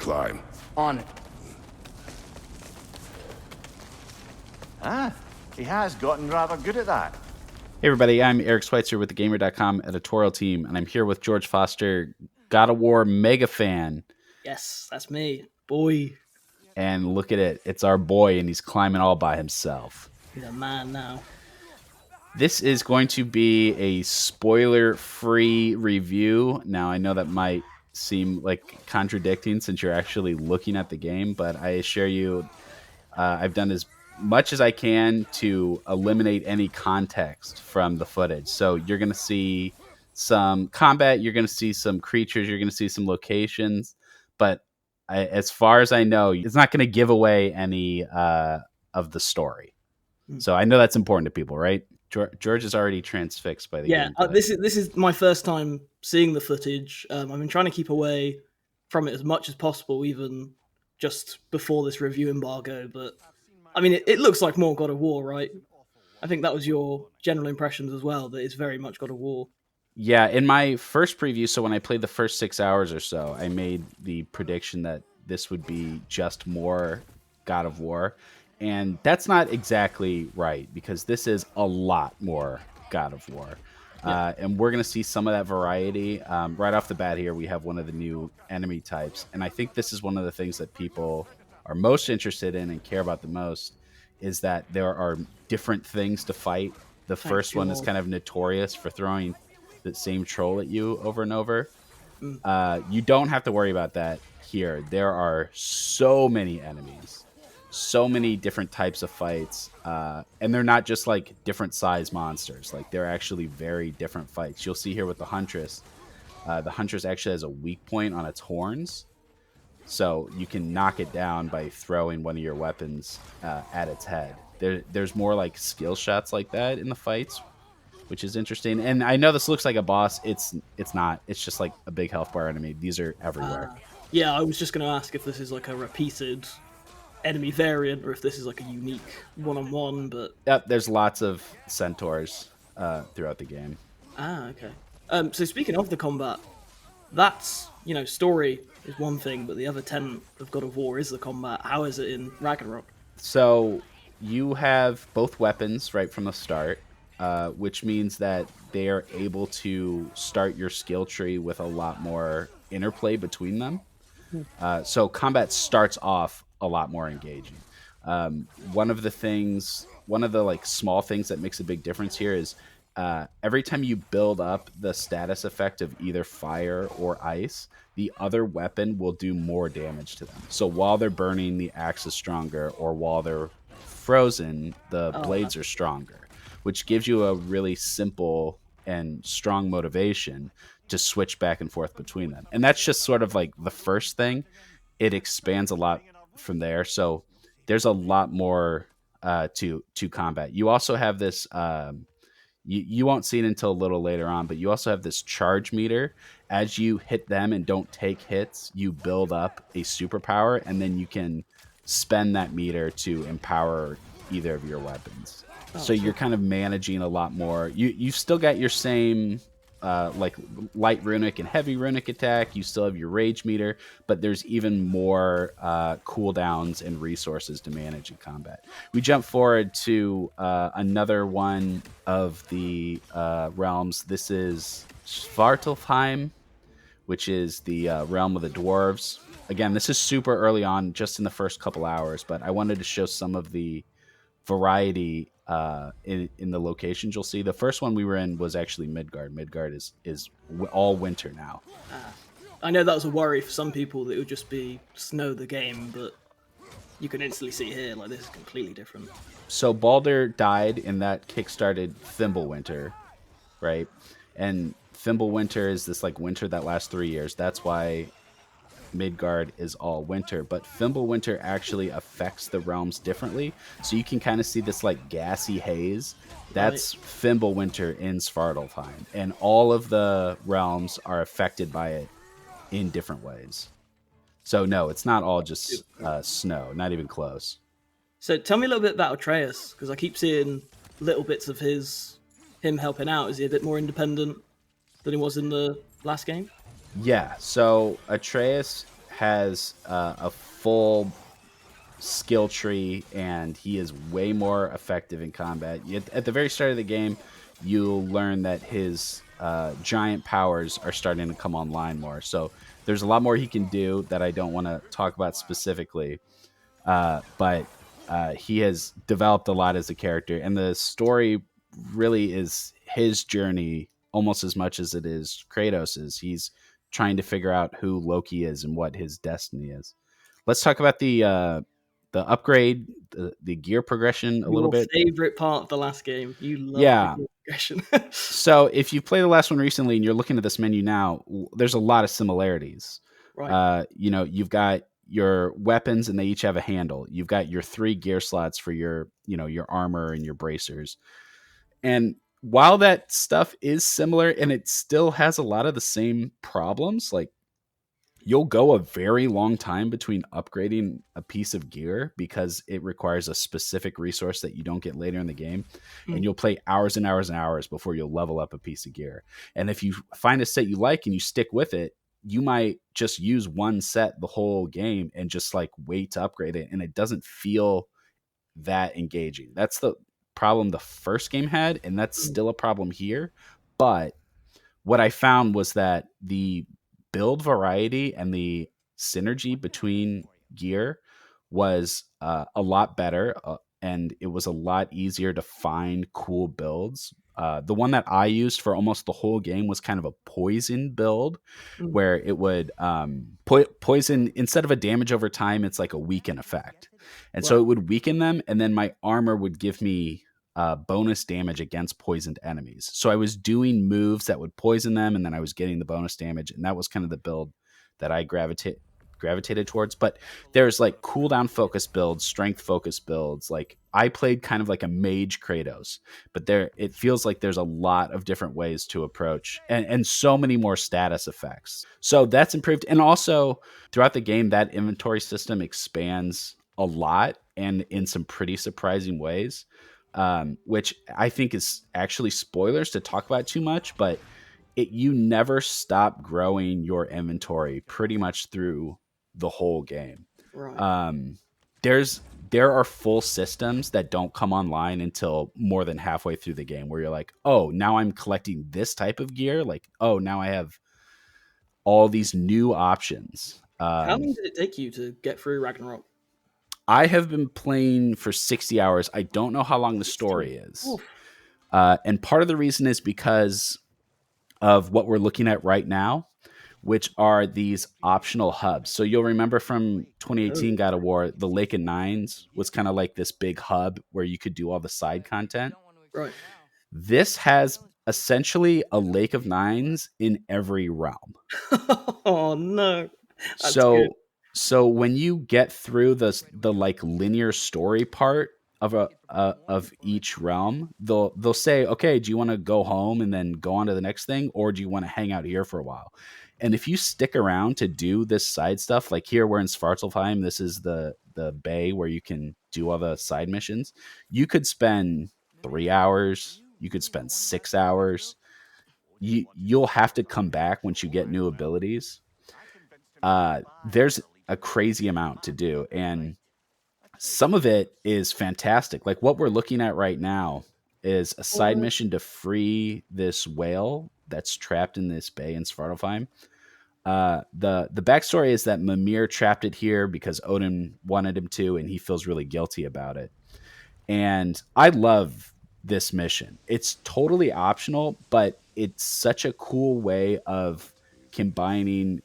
climb. On it. Ah, he has gotten rather good at that. Hey everybody, I'm Eric Schweitzer with the Gamer.com editorial team, and I'm here with George Foster, God of War mega fan. Yes, that's me, boy. And look at it, it's our boy, and he's climbing all by himself. He's a man now. This is going to be a spoiler-free review. Now, I know that might seem like contradicting since you're actually looking at the game, but I assure you, I've done as much as I can to eliminate any context from the footage. So you're going to see some combat, you're going to see some creatures, you're going to see some locations, but as far as I know, it's not going to give away any of the story. So I know that's important to people, right? George is already transfixed by the game. This is my first time seeing the footage. I've been trying to keep away from it as much as possible, even just before this review embargo, but I mean, it looks like more God of War, right? I think that was your general impressions as well, that it's very much God of War. Yeah, in my first preview, so when I played the first 6 hours or so, I made the prediction that this would be just more God of War. And that's not exactly right, because this is a lot more God of War. Yeah. And we're going to see some of that variety. Right off the bat here, we have one of the new enemy types. And I think this is one of the things that people are most interested in and care about the most, is that there are different things to fight. The first one is kind of notorious for throwing the same troll at you over and over. You don't have to worry about that here. There are so many enemies, so many different types of fights, and they're not just like different size monsters. Like, they're actually very different fights. You'll see here with the Huntress. The Huntress actually has a weak point on its horns, so you can knock it down by throwing one of your weapons at its head. There's more like skill shots like that in the fights, which is interesting. And I know this looks like a boss. It's not. It's just like a big health bar enemy. These are everywhere. Yeah, I was just going to ask if this is like a repeated enemy variant or if this is like a unique one-on-one, but... Yep, there's lots of centaurs throughout the game. Ah, okay. So speaking of the combat, that's, story is one thing, but the other tenet of God of War is the combat. How is it in Ragnarok? So you have both weapons right from the start, which means that they are able to start your skill tree with a lot more interplay between them. So combat starts off a lot more engaging. One of the like small things that makes a big difference here is every time you build up the status effect of either fire or ice, the other weapon will do more damage to them. So while they're burning, the axe is stronger, or while they're frozen, the blades are stronger, which gives you a really simple and strong motivation to switch back and forth between them. And that's just sort of like the first thing. It expands a lot from there. So there's a lot more to combat. You also have this... You won't see it until a little later on, but you also have this charge meter. As you hit them and don't take hits, you build up a superpower, and then you can spend that meter to empower either of your weapons. So you're kind of managing a lot more. You've still got your same like light runic and heavy runic attack. You still have your rage meter, but there's even more cooldowns and resources to manage in combat. We jump forward to another one of the realms. This is Svartalfheim, which is the realm of the dwarves. Again, this is super early on, just in the first couple hours, but I wanted to show some of the variety in the locations you'll see. The first one we were in was actually Midgard. Midgard is all winter now. I know that was a worry for some people that it would just be snow the game, but you can instantly see here, like, this is completely different. So Baldur died, and that kickstarted Fimbulwinter, right? And Fimbulwinter is this like winter that lasts 3 years. That's why Midgard is all winter, but Fimbulwinter actually affects the realms differently. So you can kind of see this like gassy haze. That's right. Fimbulwinter in Svartalfheim, and all of the realms are affected by it in different ways. So no, it's not all just snow, not even close. So tell me a little bit about Atreus, because I keep seeing little bits of him helping out. Is he a bit more independent than he was in the last game? Yeah, so Atreus has a full skill tree, and he is way more effective in combat. At the very start of the game, you'll learn that his giant powers are starting to come online more. So there's a lot more he can do that I don't want to talk about specifically. But he has developed a lot as a character, and the story really is his journey almost as much as it is Kratos's. He's trying to figure out who Loki is and what his destiny is. Let's talk about the upgrade, the gear progression a little Your bit. favorite part of the last game. You love the Yeah. progression. So if you play the last one recently and you're looking at this menu now, there's a lot of similarities. Right. You've got your weapons and they each have a handle. You've got your 3 gear slots for your armor and your bracers. And while that stuff is similar and it still has a lot of the same problems, like you'll go a very long time between upgrading a piece of gear because it requires a specific resource that you don't get later in the game. And you'll play hours and hours and hours before you'll level up a piece of gear. And if you find a set you like and you stick with it, you might just use one set the whole game and just like wait to upgrade it. And it doesn't feel that engaging. That's the problem the first game had. And that's still a problem here. But what I found was that the build variety and the synergy between gear was a lot better, and it was a lot easier to find cool builds. The one that I used for almost the whole game was kind of a poison build, where it would poison instead of a damage over time. It's like a weaken effect, and so it would weaken them, and then my armor would give me bonus damage against poisoned enemies. So I was doing moves that would poison them, and then I was getting the bonus damage, and that was kind of the build that I gravitated towards. But there's like cooldown focus builds, strength focus builds. Like I played kind of like a mage Kratos, but there it feels like there's a lot of different ways to approach, and so many more status effects. So that's improved, and also throughout the game, that inventory system expands a lot and in some pretty surprising ways. Which I think is actually spoilers to talk about too much, but you never stop growing your inventory pretty much through the whole game. Right. There are full systems that don't come online until more than halfway through the game, where you're like, oh, now I'm collecting this type of gear. Like, oh, now I have all these new options. How long did it take you to get through Ragnarok? I have been playing for 60 hours. I don't know how long the story is. Oof. And part of the reason is because of what we're looking at right now, which are these optional hubs. So you'll remember from 2018 God of War, the Lake of Nines was kind of like this big hub where you could do all the side content. Right. This has essentially a Lake of Nines in every realm. Oh no. That's so good. so when you get through the like linear story part of each realm, they'll say, okay, do you want to go home and then go on to the next thing, or do you want to hang out here for a while? And if you stick around to do this side stuff, like here we're in Svartalfheim, this is the bay where you can do all the side missions. You could spend 3 hours, you could spend 6 hours. You'll have to come back once you get new abilities. There's a crazy amount to do, and some of it is fantastic. Like what we're looking at right now is a side mission to free this whale that's trapped in this bay in Svartalfheim. The backstory is that Mimir trapped it here because Odin wanted him to, and he feels really guilty about it. And I love this mission. It's totally optional, but it's such a cool way of combining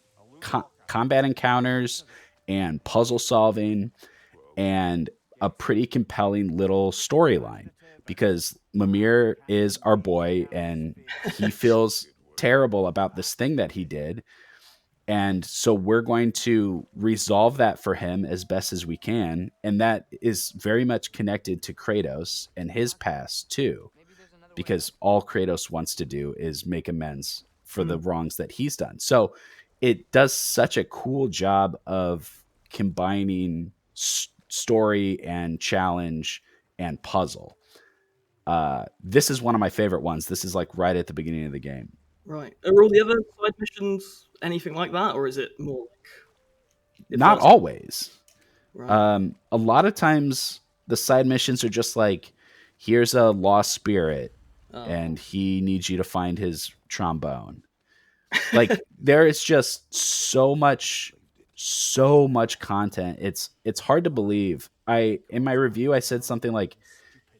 combat encounters and puzzle solving and a pretty compelling little storyline, because Mimir is our boy and he feels terrible about this thing that he did. And so we're going to resolve that for him as best as we can. And that is very much connected to Kratos and his past too, because all Kratos wants to do is make amends for the wrongs that he's done. So it does such a cool job of combining story and challenge and puzzle. This is one of my favorite ones. This is like right at the beginning of the game. Right. Are all the other side missions anything like that, or is it more like Not that's always. right. A lot of times the side missions are just like, here's a lost spirit Oh, and he needs you to find his trombone. Like there is just so much content. It's hard to believe. In my review I said something like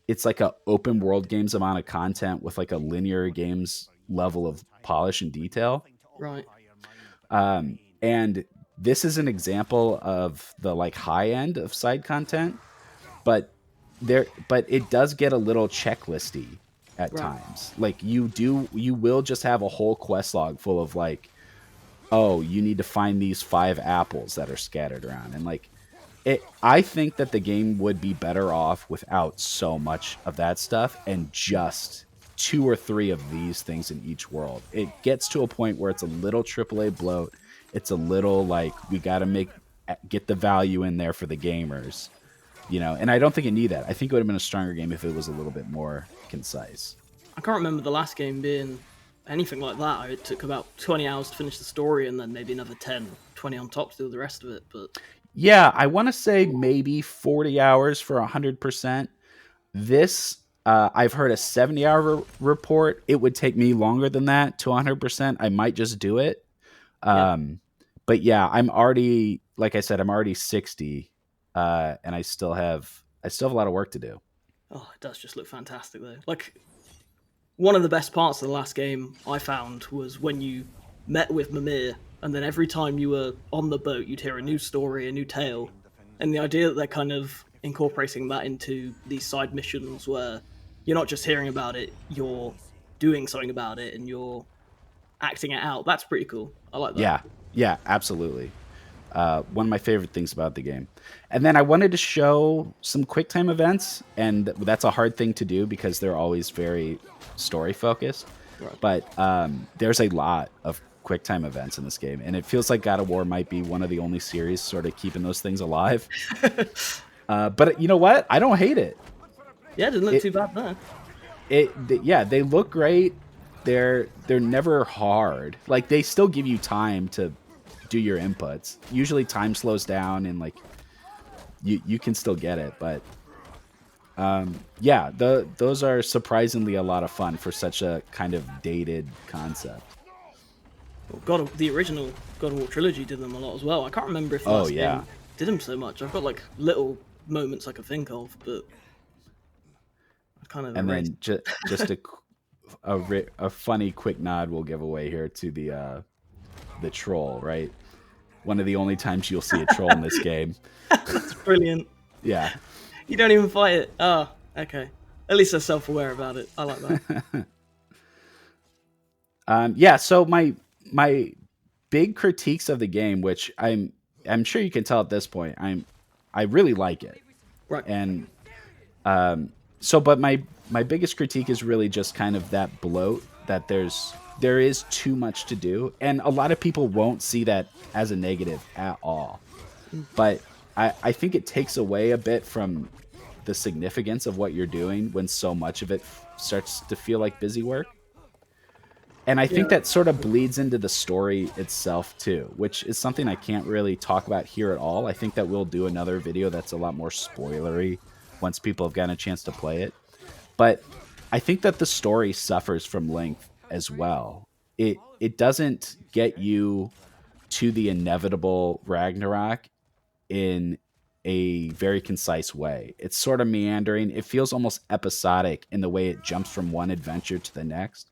it's like a open world games amount of content with like a linear games level of polish and detail. right. And this is an example of the like high end of side content, but but it does get a little checklisty at Right. times. Like you will just have a whole quest log full of like, oh, you need to find these 5 apples that are scattered around. And like I think that the game would be better off without so much of that stuff and just 2 or 3 of these things in each world. It gets to a point where it's a little AAA bloat. It's a little like we got to get the value in there for the gamers, and I don't think it needed that. I think it would have been a stronger game if it was a little bit more concise. I can't remember the last game being anything like that. It took about 20 hours to finish the story and then maybe another 10, 20 on top to do the rest of it. But Yeah, I want to say maybe 40 hours for 100%. This, I've heard a 70-hour report. It would take me longer than that to 100%. I might just do it. yeah, But yeah, like I said, I'm already 60, and I still have a lot of work to do. oh, it does just look fantastic though. Like one of the best parts of the last game I found was when you met with Mimir, and then every time you were on the boat, you'd hear a new story, a new tale, and the idea that they're kind of incorporating that into these side missions where you're not just hearing about it, you're doing something about it, and you're acting it out. That's pretty cool. I like that. Yeah, absolutely. One of my favorite things about the game. And then I wanted to show some QuickTime events, and that's a hard thing to do because they're always very story focused. Right. But there's a lot of QuickTime events in this game, and it feels like God of War might be one of the only series sort of keeping those things alive. But you know what? I don't hate it. Yeah, it didn't look too bad there. Yeah, they look great. They're never hard. Like they still give you time to do your inputs. Usually time slows down and like you can still get it, but yeah, those are surprisingly a lot of fun for such a kind of dated concept. Well, the original God of War trilogy did them a lot as well. I can't remember if the last game did them so much. I've got like little moments I can think of, but I kind of erased. Then just a funny quick nod we'll give away here to the troll, right? One of the only times you'll see a troll in this game. That's brilliant. Yeah. You don't even fight it. Oh, okay. At least they're self-aware about it. I like that. Yeah, so my big critiques of the game, which I'm sure you can tell at this point, I really like it. Right. And but my biggest critique is really just kind of that bloat that there is too much to do, and a lot of people won't see that as a negative at all. But I think it takes away a bit from the significance of what you're doing when so much of it starts to feel like busy work. And I think that sort of bleeds into the story itself too, which is something I can't really talk about here at all. I think that we'll do another video that's a lot more spoilery once people have gotten a chance to play it. But I think that the story suffers from length as well. It doesn't get you to the inevitable Ragnarok in a very concise way. It's sort of meandering. It feels almost episodic in the way it jumps from one adventure to the next.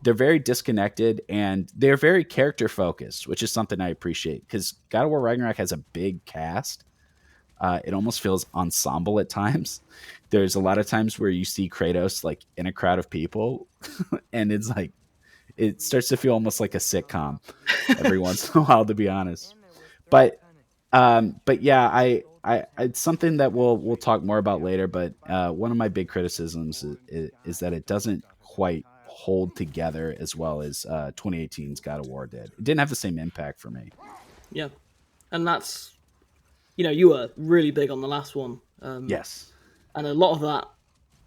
They're very disconnected and they're very character focused, which is something I appreciate because God of War Ragnarok has a big cast. It almost feels ensemble at times. There's a lot of times where you see Kratos like in a crowd of people and it's like, it starts to feel almost like a sitcom every once in a while, to be honest. But yeah, I it's something that we'll talk more about later. But one of my big criticisms is that it doesn't quite hold together as well as 2018's God of War did. It didn't have the same impact for me. Yeah, and that's you were really big on the last one. Yes, and a lot of that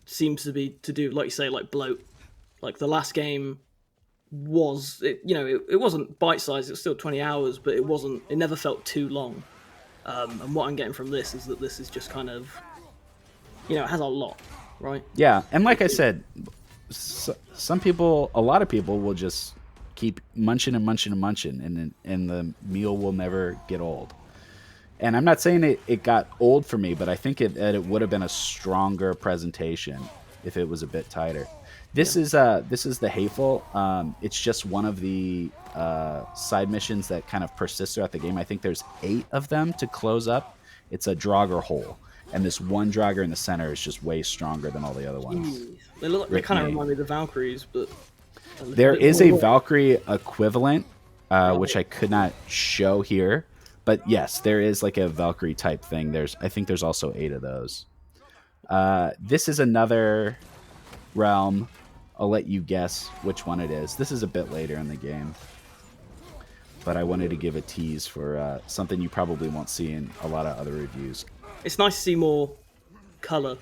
seems to be to do, like you say, like bloat. Like the last game was, it wasn't bite sized. It was still 20 hours, but it never felt too long. And what I'm getting from this is that this is just kind of, it has a lot, right? Yeah, and like I said, a lot of people will just keep munching and munching and munching, and the meal will never get old. And I'm not saying it got old for me, but I think that it would have been a stronger presentation if it was a bit tighter. This is the Hateful. It's just one of the side missions that kind of persist throughout the game. I think there's 8 of them to close up. It's a Draugr hole, and this one Draugr in the center is just way stronger than all the other ones. They kind of remind me of the Valkyries, but there is a Valkyrie equivalent, which I could not show here. But yes, there is like a Valkyrie type thing. I think there's also 8 of those. This is another realm. I'll let you guess which one it is. This is a bit later in the game. But I wanted to give a tease for something you probably won't see in a lot of other reviews. It's nice to see more color,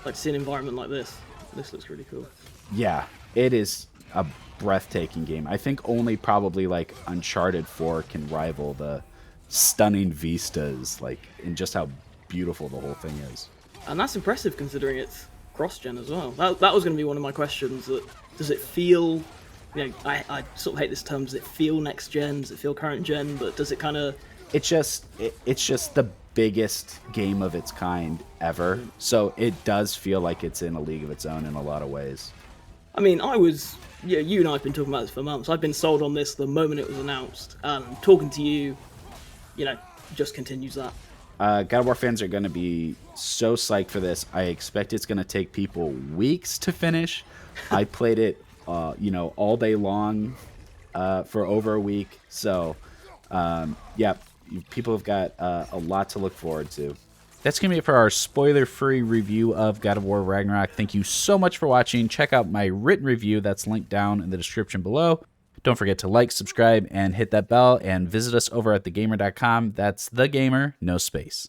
like to see an environment like this. This looks really cool. Yeah, it is a breathtaking game. I think only probably like Uncharted 4 can rival the stunning vistas, like, in just how beautiful the whole thing is. And that's impressive considering it's cross-gen as well. That was going to be one of my questions. Does it feel, I sort of hate this term, does it feel next gen? Does it feel current gen? But does it kind of... It's just the biggest game of its kind ever. So it does feel like it's in a league of its own in a lot of ways. I mean, you and I have been talking about this for months. I've been sold on this the moment it was announced. Talking to you, just continues that. God of War fans are going to be so psyched for this. I expect it's going to take people weeks to finish. I played it, all day long for over a week. So, people have got a lot to look forward to. That's going to be it for our spoiler-free review of God of War Ragnarok. Thank you so much for watching. Check out my written review that's linked down in the description below. Don't forget to like, subscribe, and hit that bell, and visit us over at thegamer.com. That's The Gamer, no space.